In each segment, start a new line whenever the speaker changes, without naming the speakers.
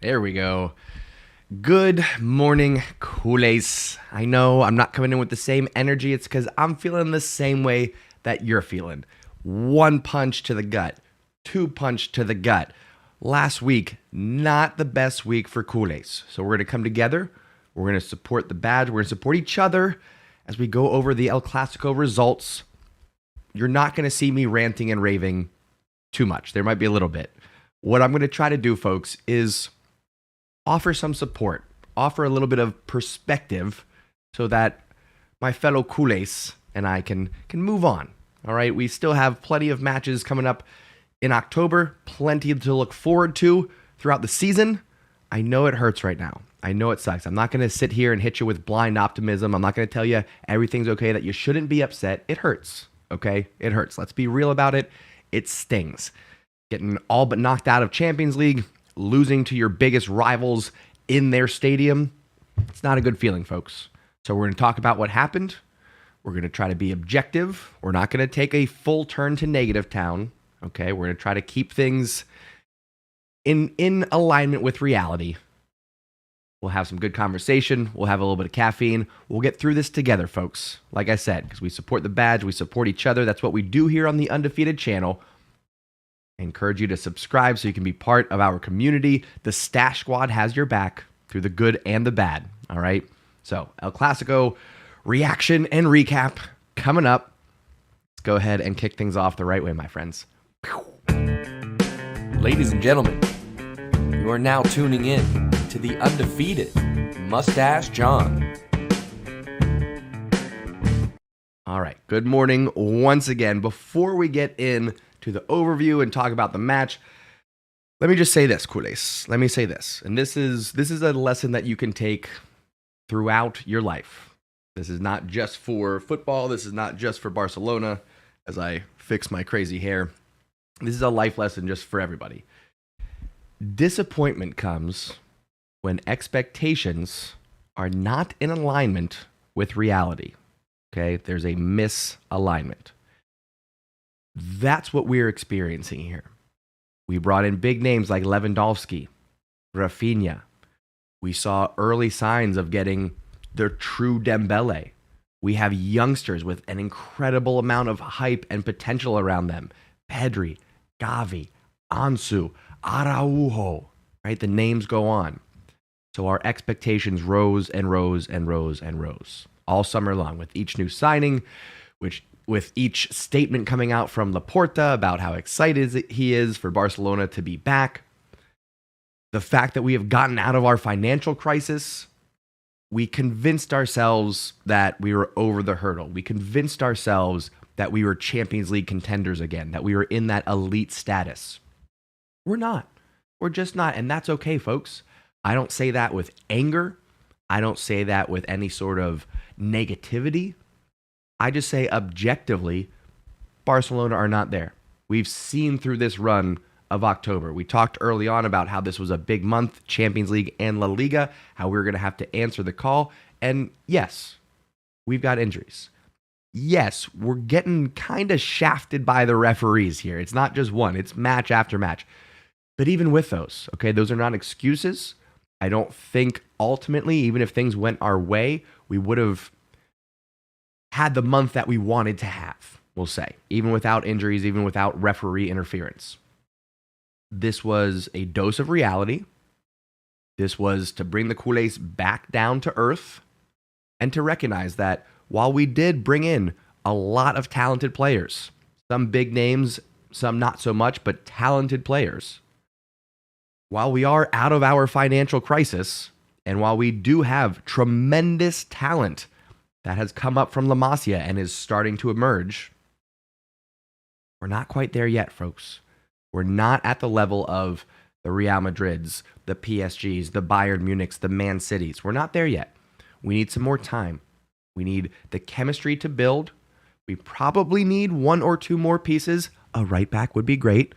There we go. Good morning, culés. I know I'm not coming in with the same energy. It's because I'm feeling the same way that you're feeling. One punch to the gut, two punch to the gut. Last week, not the best week for culés. So we're going to come together. We're going to support the badge. We're going to support each other as we go over the El Clasico results. You're not going to see me ranting and raving too much. There might be a little bit. What I'm going to try to do, folks, is offer some support, offer a little bit of perspective so that my fellow culés and I can move on. All right, we still have plenty of matches coming up in October, plenty to look forward to throughout the season. I know it hurts right now. I know it sucks. I'm not going to sit here and hit you with blind optimism. I'm not going to tell you everything's okay, that you shouldn't be upset. It hurts, okay? It hurts. Let's be real about it. It stings. Getting all but knocked out of Champions League, losing to your biggest rivals in their stadium, it's not a good feeling, folks. So we're going to talk about what happened. We're going to try to be objective. We're not going to take a full turn to negative town, okay? We're going to try to keep things in alignment with reality. We'll have some good conversation. We'll have a little bit of caffeine. We'll get through this together, folks. Like I said, because we support the badge, we support each other. That's what we do here on the Undefeated channel. I encourage you to subscribe so you can be part of our community. The Stash Squad has your back through the good and the bad, all right? So, El Clasico reaction and recap coming up. Let's go ahead and kick things off the right way, my friends.
Ladies and gentlemen, you are now tuning in to the Undefeated Mustache John.
All right, good morning once again. Before we get in to the overview and talk about the match, let me just say this, culés. Let me say this. And this is a lesson that you can take throughout your life. This is not just for football. This is not just for Barcelona, as I fix my crazy hair. This is a life lesson just for everybody. Disappointment comes when expectations are not in alignment with reality. Okay, there's a misalignment. That's what we're experiencing here. We brought in big names like Lewandowski, Rafinha. We saw early signs of getting their true Dembele. We have youngsters with an incredible amount of hype and potential around them. Pedri, Gavi, Ansu, Araujo, right? The names go on. So our expectations rose and rose and rose and rose all summer long with each new signing, with each statement coming out from Laporta about how excited he is for Barcelona to be back. The fact that we have gotten out of our financial crisis, we convinced ourselves that we were over the hurdle. We convinced ourselves that we were Champions League contenders again, that we were in that elite status. We're not. We're just not. And that's okay, folks. I don't say that with anger. I don't say that with any sort of negativity. I just say objectively, Barcelona are not there. We've seen through this run of October. We talked early on about how this was a big month, Champions League and La Liga, how we were going to have to answer the call. And yes, we've got injuries. Yes, we're getting kind of shafted by the referees here. It's not just one, it's match after match. But even with those, okay, those are not excuses. I don't think ultimately, even if things went our way, we would have had the month that we wanted to have, we'll say, even without injuries, even without referee interference. This was a dose of reality. This was to bring the culés back down to earth and to recognize that while we did bring in a lot of talented players, some big names, some not so much, but talented players, while we are out of our financial crisis, and while we do have tremendous talent that has come up from La Masia and is starting to emerge, we're not quite there yet, folks. We're not at the level of the Real Madrids, the PSGs, the Bayern Munichs, the Man Cities. We're not there yet. We need some more time. We need the chemistry to build. We probably need one or two more pieces. A right back would be great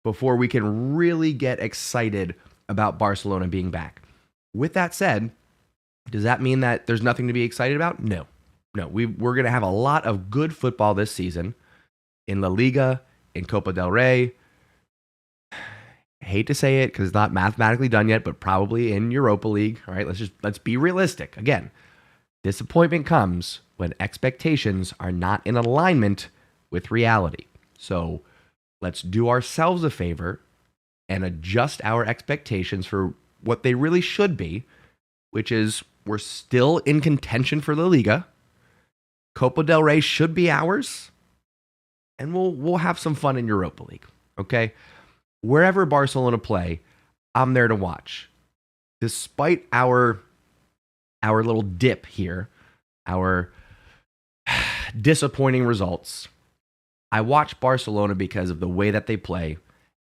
before we can really get excited about Barcelona being back. With that said, does that mean that there's nothing to be excited about? No. We're going to have a lot of good football this season in La Liga, in Copa del Rey. I hate to say it because it's not mathematically done yet, but probably in Europa League. All right, let's be realistic. Again, disappointment comes when expectations are not in alignment with reality. So let's do ourselves a favor and adjust our expectations for what they really should be, which is we're still in contention for La Liga. Copa del Rey should be ours, and we'll have some fun in Europa League, okay? Wherever Barcelona play, I'm there to watch. Despite our little dip here, our disappointing results, I watch Barcelona because of the way that they play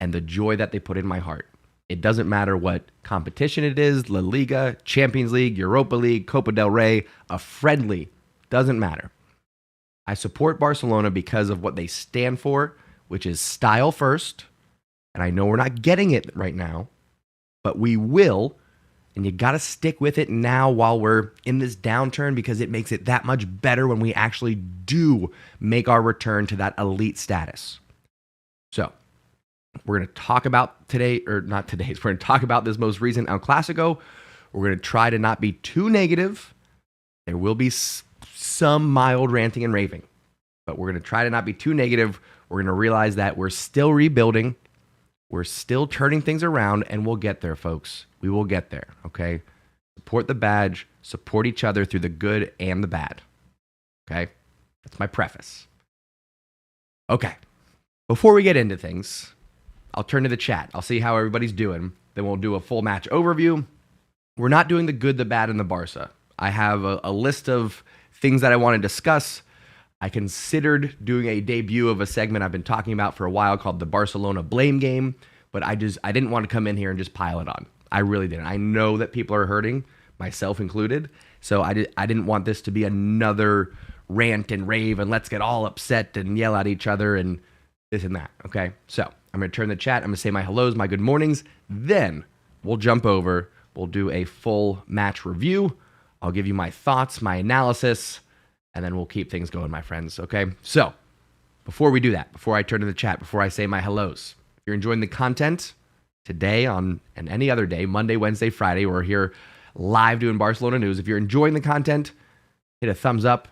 and the joy that they put in my heart. It doesn't matter what competition it is, La Liga, Champions League, Europa League, Copa del Rey, a friendly, doesn't matter. I support Barcelona because of what they stand for, which is style first. And I know we're not getting it right now, but we will. And you got to stick with it now while we're in this downturn because it makes it that much better when we actually do make our return to that elite status. So we're going to talk about today, or not today, we're going to talk about this most recent El Clasico. We're going to try to not be too negative. There will be some mild ranting and raving, but we're going to try to not be too negative. We're going to realize that we're still rebuilding. We're still turning things around, and we'll get there, folks. We will get there, okay? Support the badge. Support each other through the good and the bad, okay? That's my preface. Okay, before we get into things, I'll turn to the chat. I'll see how everybody's doing. Then we'll do a full match overview. We're not doing the good, the bad, and the Barça. I have a list of things that I want to discuss. I considered doing a debut of a segment I've been talking about for a while called the Barcelona Blame Game, but I didn't want to come in here and just pile it on. I really didn't. I know that people are hurting, myself included. So I didn't want this to be another rant and rave and let's get all upset and yell at each other and this and that. Okay, so I'm going to turn the chat. I'm going to say my hellos, my good mornings. Then we'll jump over. We'll do a full match review. I'll give you my thoughts, my analysis, and then we'll keep things going, my friends. Okay, so before we do that, before I turn to the chat, before I say my hellos, if you're enjoying the content today and any other day, Monday, Wednesday, Friday, we're here live doing Barcelona news. If you're enjoying the content, hit a thumbs up.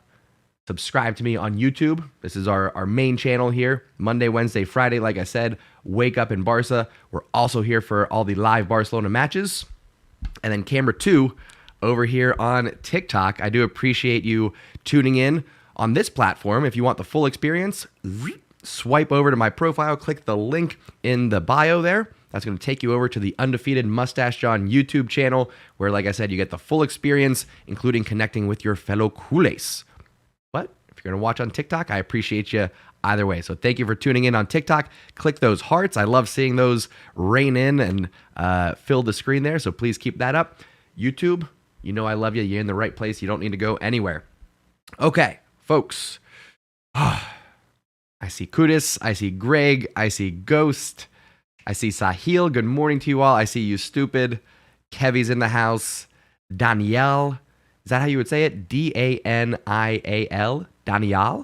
Subscribe to me on YouTube. This is our main channel here. Monday, Wednesday, Friday, like I said, wake up in Barca. We're also here for all the live Barcelona matches. And then camera 2 over here on TikTok. I do appreciate you tuning in on this platform. If you want the full experience, swipe over to my profile, click the link in the bio there. That's going to take you over to the Undefeated Mustache John YouTube channel, where, like I said, you get the full experience, including connecting with your fellow culés. But if you're going to watch on TikTok, I appreciate you either way. So thank you for tuning in on TikTok. Click those hearts. I love seeing those rain in and fill the screen there. So please keep that up. YouTube, you know I love you. You're in the right place. You don't need to go anywhere. Okay, folks. I see Kudis. I see Greg. I see Ghost. I see Sahil. Good morning to you all. I see you, stupid. Kevy's in the house. Danielle. Is that how you would say it? Danial? Daniel?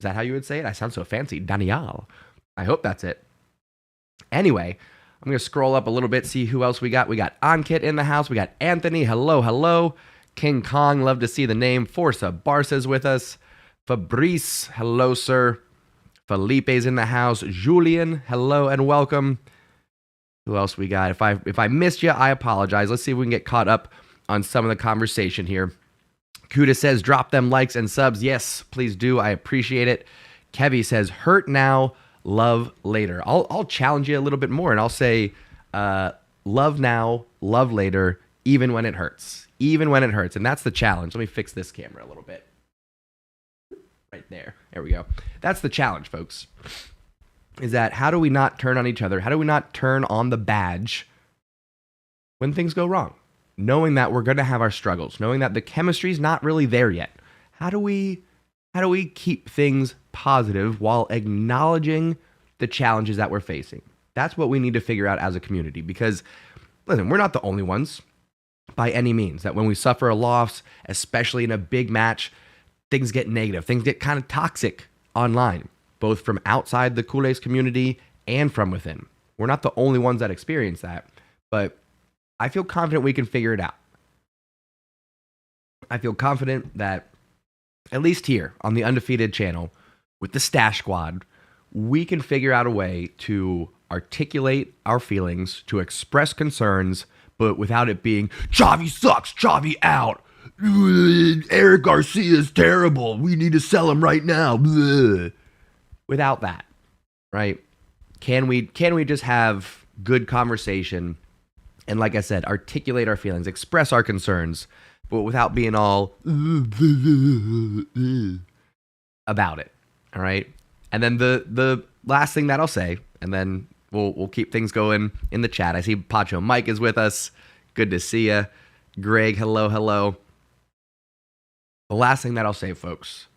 Is that how you would say it? I sound so fancy. Daniel. I hope that's it. Anyway, I'm going to scroll up a little bit, see who else we got. We got Ankit in the house. We got Anthony. Hello, hello. King Kong, love to see the name. Forza Barca's with us. Fabrice, hello, sir. Felipe's in the house. Julian, hello and welcome. Who else we got? If I missed you, I apologize. Let's see if we can get caught up on some of the conversation here. Kuda says, drop them likes and subs. Yes, please do. I appreciate it. Kevy says, hurt now, love later. I'll challenge you a little bit more, and I'll say, love now, love later, even when it hurts. Even when it hurts. And that's the challenge. Let me fix this camera a little bit. Right there. There we go. That's the challenge, folks. Is that how do we not turn on each other? How do we not turn on the badge when things go wrong? Knowing that we're going to have our struggles, knowing that the chemistry's not really there yet. How do we keep things positive while acknowledging the challenges that we're facing? That's what we need to figure out as a community, because listen, we're not the only ones by any means that when we suffer a loss, especially in a big match, things get negative. Things get kind of toxic online, both from outside the culés community and from within. We're not the only ones that experience that, but I feel confident we can figure it out. I feel confident that, at least here on the Undefeated channel, with the Stash Squad, we can figure out a way to articulate our feelings, to express concerns, but without it being, Xavi sucks, Xavi out, Eric Garcia is terrible, we need to sell him right now. Blah. Without that, right? Can we just have good conversation and, like I said, articulate our feelings, express our concerns, but without being all about it, all right? And then the last thing that I'll say, and then we'll keep things going in the chat. I see Pacho Mike is with us. Good to see you. Greg, hello, hello. The last thing that I'll say, folks,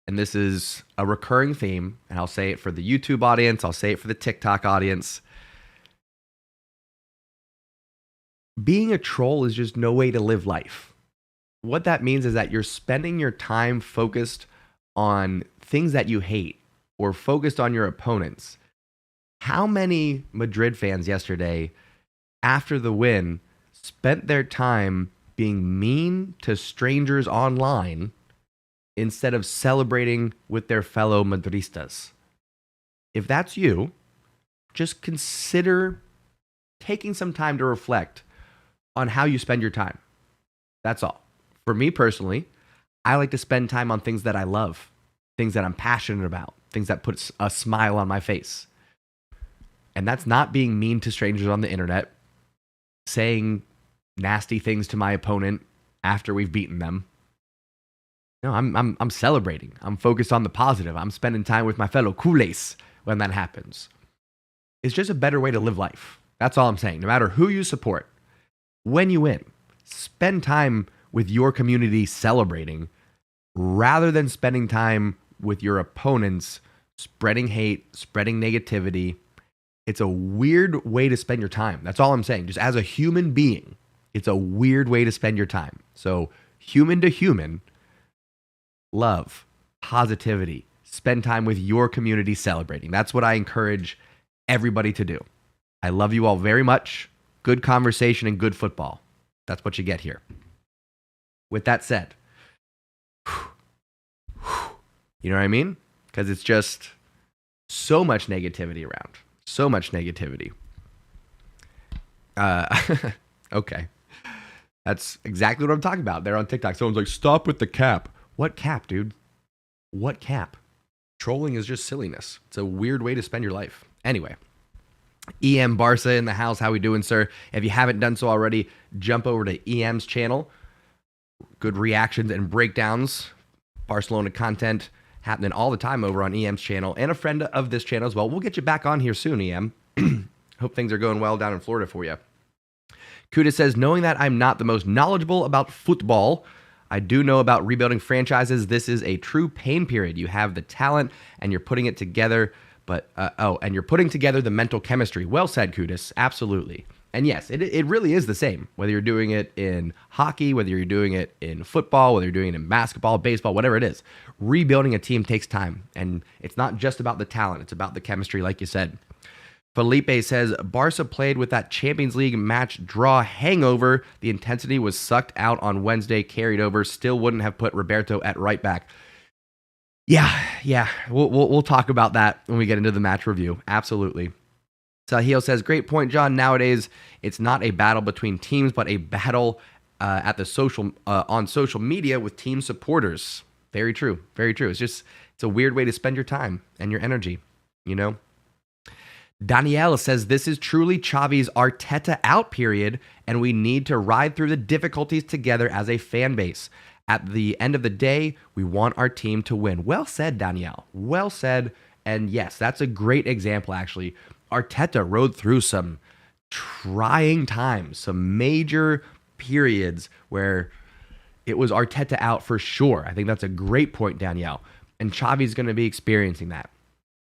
and this is a recurring theme, and I'll say it for the YouTube audience, I'll say it for the TikTok audience. Being a troll is just no way to live life. What that means is that you're spending your time focused on things that you hate or focused on your opponents. How many Madrid fans yesterday, after the win, spent their time being mean to strangers online instead of celebrating with their fellow Madristas? If that's you, just consider taking some time to reflect on how you spend your time. That's all. For me personally, I like to spend time on things that I love, things that I'm passionate about, things that put a smile on my face. And that's not being mean to strangers on the internet, saying nasty things to my opponent after we've beaten them. No, I'm celebrating. I'm focused on the positive. I'm spending time with my fellow culés when that happens. It's just a better way to live life. That's all I'm saying. No matter who you support, when you win, spend time with your community celebrating rather than spending time with your opponents spreading hate, spreading negativity. It's a weird way to spend your time. That's all I'm saying. Just as a human being, it's a weird way to spend your time. So human to human, love, positivity, spend time with your community celebrating. That's what I encourage everybody to do. I love you all very much. Good conversation and good football. That's what you get here. With that said, you know what I mean? Because it's just so much negativity around. So much negativity. Okay. That's exactly what I'm talking about. They're on TikTok. Someone's like, stop with the cap. What cap, dude? What cap? Trolling is just silliness. It's a weird way to spend your life. Anyway. EM Barça in the house. How we doing, sir? If you haven't done so already, jump over to EM's channel. Good reactions and breakdowns. Barcelona content happening all the time over on EM's channel, and a friend of this channel as well. We'll get you back on here soon, EM. Hope things are going well down in Florida for you. Kuda says, knowing that I'm not the most knowledgeable about football, I do know about rebuilding franchises. This is a true pain period. You have the talent and you're putting it together, and you're putting together the mental chemistry. Well said, Kudis. Absolutely. And yes, it really is the same, whether you're doing it in hockey, whether you're doing it in football, whether you're doing it in basketball, baseball, whatever it is. Rebuilding a team takes time, and it's not just about the talent. It's about the chemistry, like you said. Felipe says, Barca played with that Champions League match draw hangover. The intensity was sucked out on Wednesday, carried over. Still wouldn't have put Roberto at right back. Yeah. We'll talk about that when we get into the match review. Absolutely. Sahil says, great point, John. Nowadays, it's not a battle between teams, but a battle on social media with team supporters. Very true. Very true. It's a weird way to spend your time and your energy, you know? Danielle says, this is truly Xavi's Arteta out period, and we need to ride through the difficulties together as a fan base. At the end of the day, we want our team to win. Well said, Danielle. Well said. And yes, that's a great example, actually. Arteta rode through some trying times, some major periods where it was Arteta out for sure. I think that's a great point, Danielle. And Xavi's going to be experiencing that.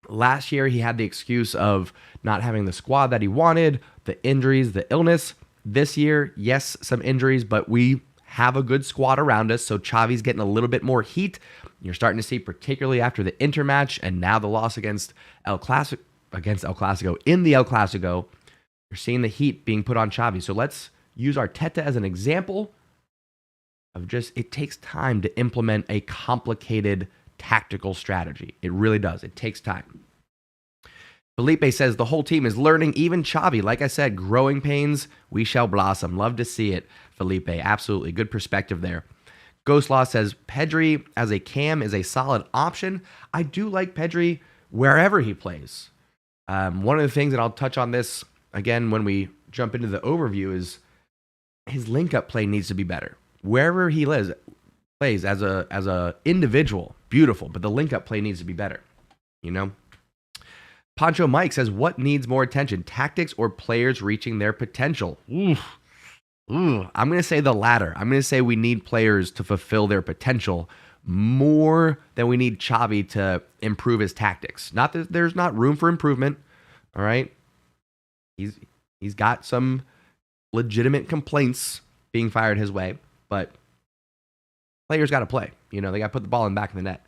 Last year, he had the excuse of not having the squad that he wanted, the injuries, the illness. This year, yes, some injuries, but we have a good squad around us, so Xavi's getting a little bit more heat. You're starting to see, particularly after the Inter match and now the loss against El Clasico, in the El Clasico, you're seeing the heat being put on Xavi. So let's use Arteta as an example of just, it takes time to implement a complicated tactical strategy. It really does. It takes time. Felipe says the whole team is learning, even Xavi. Like I said, growing pains, we shall blossom. Love to see it, Felipe. Absolutely. Good perspective there. Ghostlaw says Pedri as a cam is a solid option. I do like Pedri wherever he plays. One of the things, and I'll touch on this again when we jump into the overview, is his link-up play needs to be better. Wherever he plays as a individual, beautiful, but the link-up play needs to be better, you know? Pancho Mike says, what needs more attention, tactics or players reaching their potential? I'm going to say the latter. I'm going to say we need players to fulfill their potential more than we need Xavi to improve his tactics. Not that there's not room for improvement, all right? He's got some legitimate complaints being fired his way, but players got to play. You know, they got to put the ball in the back of the net.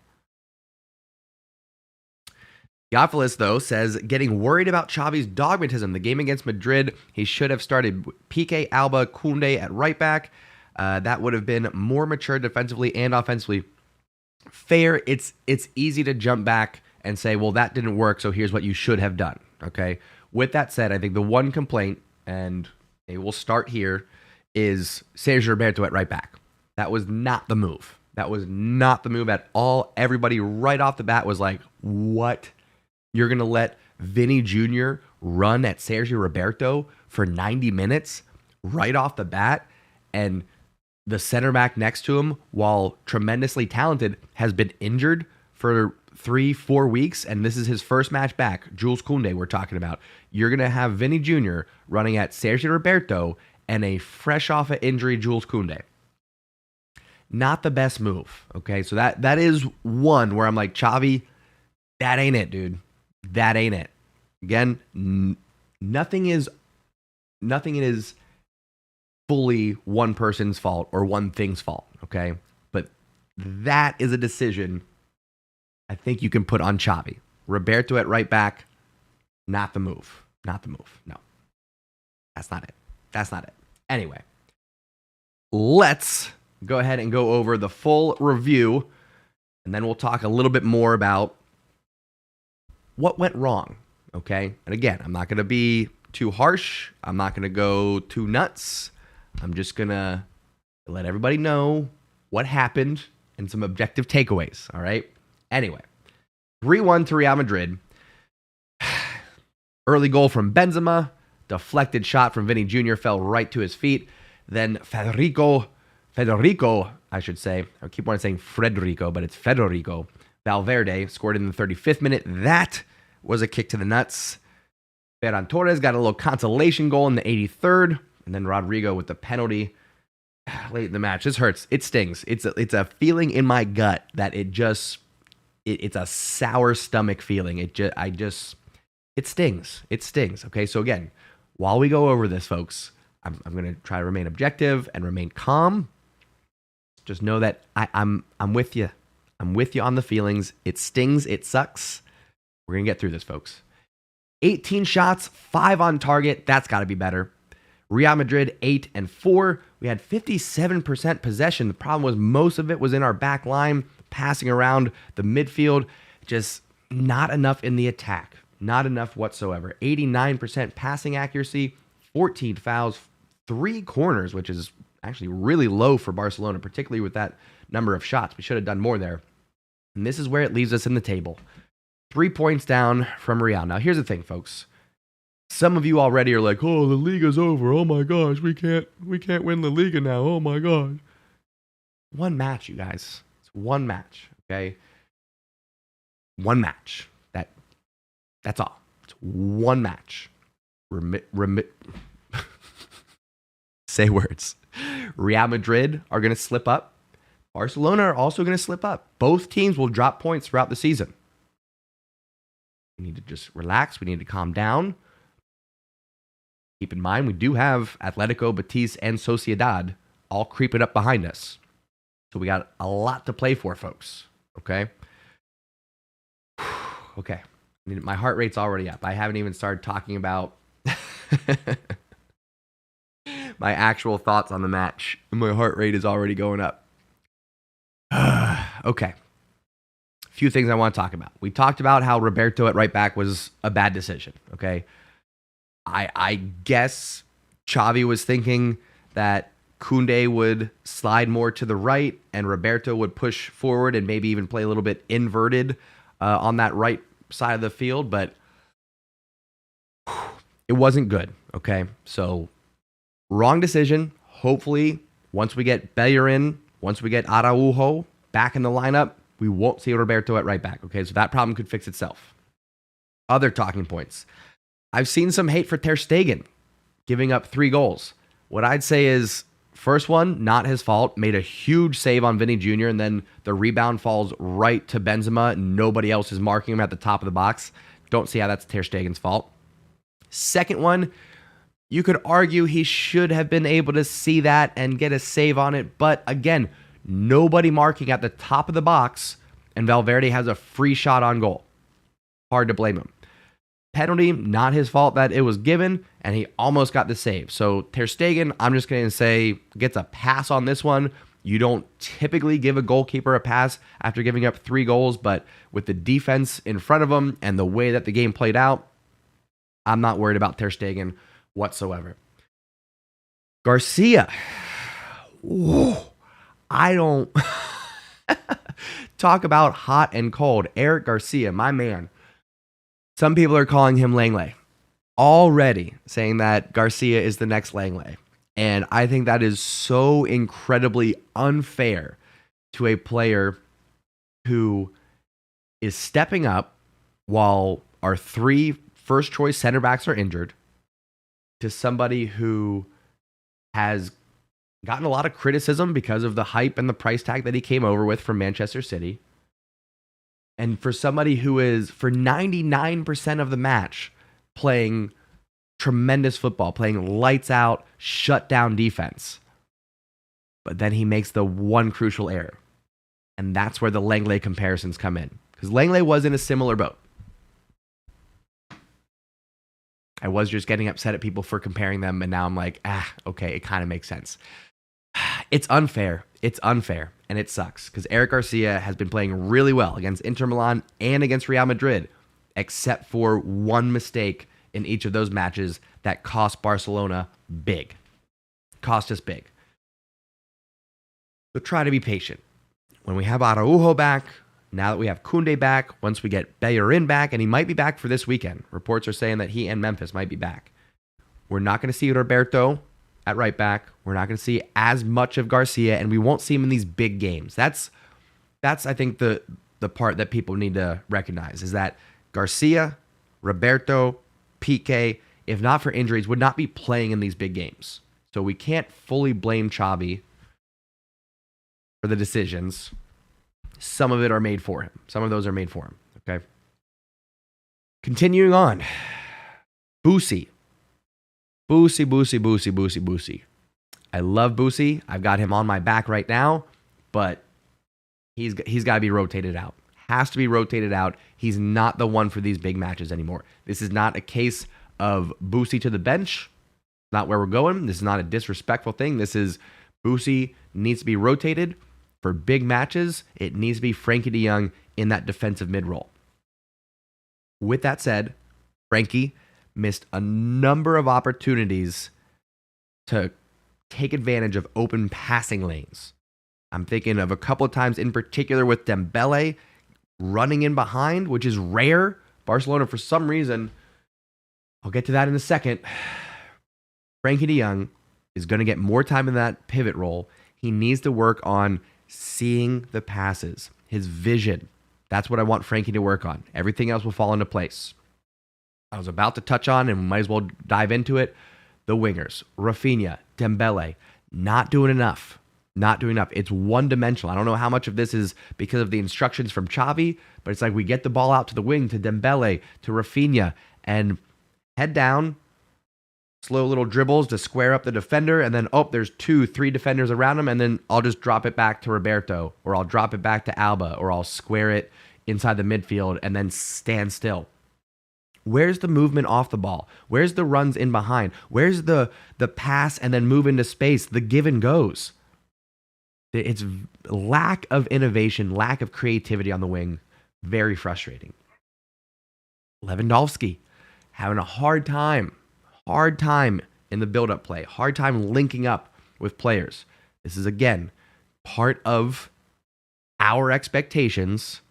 Theophilus, though, says, getting worried about Xavi's dogmatism. The game against Madrid, he should have started Piqué, Alba, Koundé at right back. That would have been more mature defensively and offensively. Fair. It's easy to jump back and say, well, that didn't work, so here's what you should have done. Okay. With that said, I think the one complaint, and we'll start here, is Sergio Roberto at right back. That was not the move. That was not the move at all. Everybody right off the bat was like, what? You're going to let Vinny Jr. run at Sergio Roberto for 90 minutes right off the bat, and the center back next to him, while tremendously talented, has been injured for 3-4 weeks, and this is his first match back. Jules Koundé we're talking about. You're going to have Vinny Jr. running at Sergio Roberto and a fresh off of injury Jules Koundé. Not the best move, okay? So that is one where I'm like, Xavi, that ain't it, dude. That ain't it. Again, nothing is fully one person's fault or one thing's fault, okay? But that is a decision I think you can put on Xavi. Roberto at right back, not the move. Not the move. No. That's not it. That's not it. Anyway, let's go ahead and go over the full review, and then we'll talk a little bit more about what went wrong, okay? And again, I'm not going to be too harsh. I'm not going to go too nuts. I'm just going to let everybody know what happened and some objective takeaways, all right? Anyway, 3-1 to Real Madrid. Early goal from Benzema. Deflected shot from Vinny Jr. fell right to his feet. Then Federico, I should say. I keep wanting saying Federico, but it's Federico Valverde scored in the 35th minute. That was a kick to the nuts. Ferran Torres got a little consolation goal in the 83rd. And then Rodrigo with the penalty late in the match. This hurts. It stings. It's a feeling in my gut that it's a sour stomach feeling. It stings. It stings. Okay, so again, while we go over this, folks, I'm going to try to remain objective and remain calm. Just know that I'm with you. I'm with you on the feelings. It stings. It sucks. We're going to get through this, folks. 18 shots, 5 on target. That's got to be better. Real Madrid, 8 and 4. We had 57% possession. The problem was most of it was in our back line, passing around the midfield. Just not enough in the attack. Not enough whatsoever. 89% passing accuracy, 14 fouls, 3 corners, which is actually really low for Barcelona, particularly with that number of shots. We should have done more there. And this is where it leaves us in the table. 3 points down from Real. Now, here's the thing, folks. Some of you already are like, oh, the Liga's over. Oh, my gosh, we can't win the Liga now. Oh, my God. One match, you guys. It's one match, okay? One match. That's all. It's one match. Say words. Real Madrid are going to slip up. Barcelona are also going to slip up. Both teams will drop points throughout the season. We need to just relax. We need to calm down. Keep in mind, we do have Atletico, Betis, and Sociedad all creeping up behind us. So we got a lot to play for, folks. Okay? Okay. My heart rate's already up. I haven't even started talking about my actual thoughts on the match. My heart rate is already going up. Okay. A few things I want to talk about. We talked about how Roberto at right back was a bad decision. Okay. I guess Xavi was thinking that Koundé would slide more to the right and Roberto would push forward and maybe even play a little bit inverted on that right side of the field, but it wasn't good. Okay. So wrong decision. Hopefully, once we get Bellerin, once we get Araujo back in the lineup, we won't see Roberto at right back. Okay. So that problem could fix itself. Other talking points. I've seen some hate for Ter Stegen giving up 3 goals. What I'd say is, first one, not his fault. Made a huge save on Vinny Jr. and then the rebound falls right to Benzema. Nobody else is marking him at the top of the box. Don't see how that's Ter Stegen's fault. Second one, you could argue he should have been able to see that and get a save on it. But again, nobody marking at the top of the box and Valverde has a free shot on goal. Hard to blame him. Penalty, not his fault that it was given, and he almost got the save. So Ter Stegen, I'm just going to say, gets a pass on this one. You don't typically give a goalkeeper a pass after giving up 3 goals, but with the defense in front of him and the way that the game played out, I'm not worried about Ter Stegen whatsoever. Garcia. Whoa. I don't talk about hot and cold. Eric Garcia, my man. Some people are calling him Langley. Already saying that Garcia is the next Langley. And I think that is so incredibly unfair to a player who is stepping up while our 3 first choice center backs are injured, to somebody who has gotten a lot of criticism because of the hype and the price tag that he came over with from Manchester City. And for somebody who is, for 99% of the match, playing tremendous football, playing lights out, shut down defense. But then he makes the one crucial error. And that's where the Langley comparisons come in. Because Langley was in a similar boat. I was just getting upset at people for comparing them, and now I'm like, okay, it kind of makes sense. It's unfair. It's unfair, and it sucks, because Eric Garcia has been playing really well against Inter Milan and against Real Madrid, except for one mistake in each of those matches that cost Barcelona big. Cost us big. So try to be patient. When we have Araujo back, now that we have Koundé back, once we get Bellerin back, and he might be back for this weekend. Reports are saying that he and Memphis might be back. We're not going to see Roberto at right back. We're not going to see as much of Garcia, and we won't see him in these big games. That's I think, the part that people need to recognize, is that Garcia, Roberto, Piqué, if not for injuries, would not be playing in these big games. So we can't fully blame Xavi for the decisions. Some of it are made for him. Some of those are made for him. Okay. Continuing on. Boosie. Boosie. I love Boosie. I've got him on my back right now, but he's got to be rotated out. Has to be rotated out. He's not the one for these big matches anymore. This is not a case of Boosie to the bench. Not where we're going. This is not a disrespectful thing. This is Boosie needs to be rotated. For big matches, it needs to be Frankie de Jong in that defensive mid-role. With that said, Frankie missed a number of opportunities to take advantage of open passing lanes. I'm thinking of a couple of times in particular with Dembele running in behind, which is rare. Barcelona, for some reason, I'll get to that in a second. Frankie de Jong is going to get more time in that pivot role. He needs to work on seeing the passes, his vision. That's what I want Frankie to work on. Everything else will fall into place. I was about to touch on, and we might as well dive into it, the wingers, Rafinha, Dembele, not doing enough. Not doing enough. It's one-dimensional. I don't know how much of this is because of the instructions from Xavi, but it's like we get the ball out to the wing, to Dembele, to Rafinha, and head down, slow little dribbles to square up the defender, and then, there's 2-3 defenders around him, and then I'll just drop it back to Roberto, or I'll drop it back to Alba, or I'll square it inside the midfield and then stand still. Where's the movement off the ball? Where's the runs in behind? Where's the pass and then move into space, the give and goes? It's lack of innovation, lack of creativity on the wing. Very frustrating. Lewandowski having a hard time in the build-up play, hard time linking up with players. This is, again, part of our expectations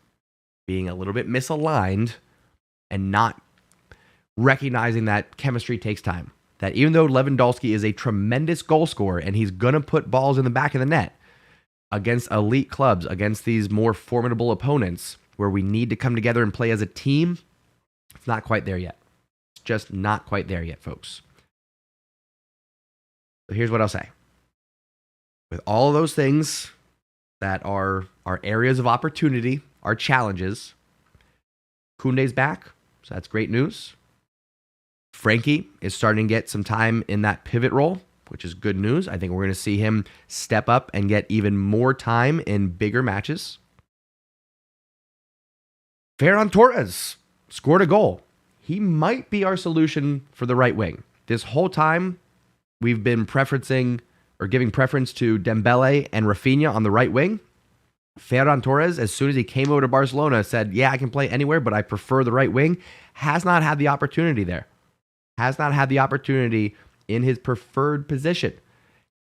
being a little bit misaligned and not recognizing that chemistry takes time. That even though Lewandowski is a tremendous goal scorer and he's going to put balls in the back of the net against elite clubs, against these more formidable opponents where we need to come together and play as a team, it's not quite there yet. Just not quite there yet, folks. So here's what I'll say. With all of those things that are areas of opportunity, are challenges, Koundé's back, so that's great news. Frankie is starting to get some time in that pivot role, which is good news. I think we're going to see him step up and get even more time in bigger matches. Ferran Torres scored a goal. He might be our solution for the right wing. This whole time, we've been preferencing or giving preference to Dembele and Rafinha on the right wing. Ferran Torres, as soon as he came over to Barcelona, said, I can play anywhere, but I prefer the right wing. Has not had the opportunity there. Has not had the opportunity in his preferred position.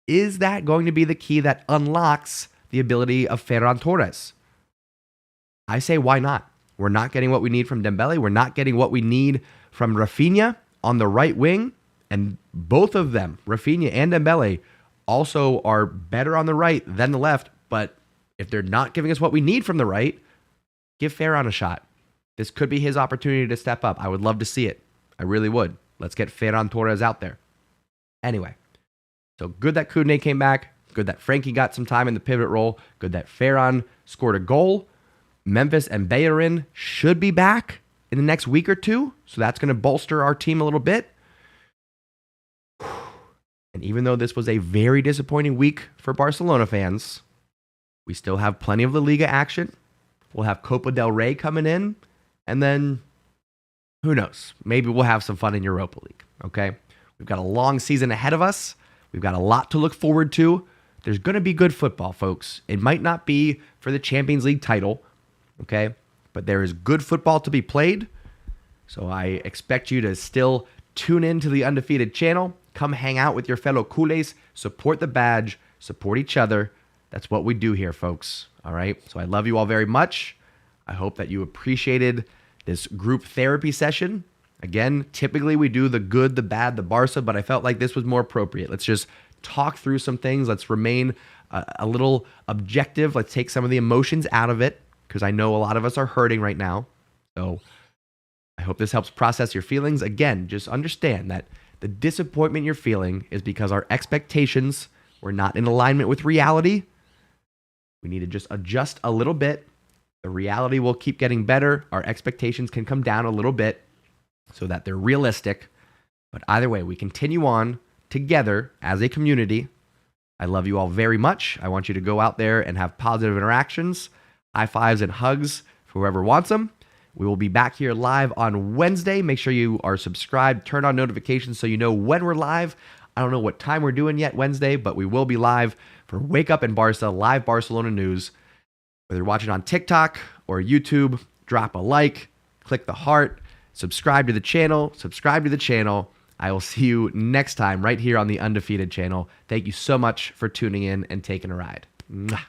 Is that going to be the key that unlocks the ability of Ferran Torres? I say, why not? We're not getting what we need from Dembele. We're not getting what we need from Rafinha on the right wing. And both of them, Rafinha and Dembele, also are better on the right than the left. But if they're not giving us what we need from the right, give Ferran a shot. This could be his opportunity to step up. I would love to see it. I really would. Let's get Ferran Torres out there. Anyway, So good that Kudne came back. Good that Frankie got some time in the pivot role. Good that Ferran scored a goal. Memphis and Bellerin should be back in the next week or two. So that's going to bolster our team a little bit. And even though this was a very disappointing week for Barcelona fans, we still have plenty of La Liga action. We'll have Copa del Rey coming in. And then, who knows? Maybe we'll have some fun in Europa League, okay? We've got a long season ahead of us. We've got a lot to look forward to. There's going to be good football, folks. It might not be for the Champions League title, okay? But there is good football to be played. So I expect you to still tune in to the Undefeated channel. Come hang out with your fellow culés. Support the badge. Support each other. That's what we do here, folks. All right? So I love you all very much. I hope that you appreciated this group therapy session. Again, typically we do the good, the bad, the Barça, but I felt like this was more appropriate. Let's just talk through some things. Let's remain a little objective. Let's take some of the emotions out of it, because I know a lot of us are hurting right now. So I hope this helps process your feelings. Again, just understand that the disappointment you're feeling is because our expectations were not in alignment with reality. We need to just adjust a little bit. The reality will keep getting better. Our expectations can come down a little bit so that they're realistic. But either way, we continue on together as a community. I love you all very much. I want you to go out there and have positive interactions, high fives and hugs for whoever wants them. We will be back here live on Wednesday. Make sure you are subscribed, turn on notifications so you know when we're live. I don't know what time we're doing yet Wednesday, but we will be live for Wake Up in Barca, live Barcelona news. Whether you're watching on TikTok or YouTube, drop a like, click the heart, subscribe to the channel. I will see you next time right here on the Undefeated channel. Thank you so much for tuning in and taking a ride. Mwah.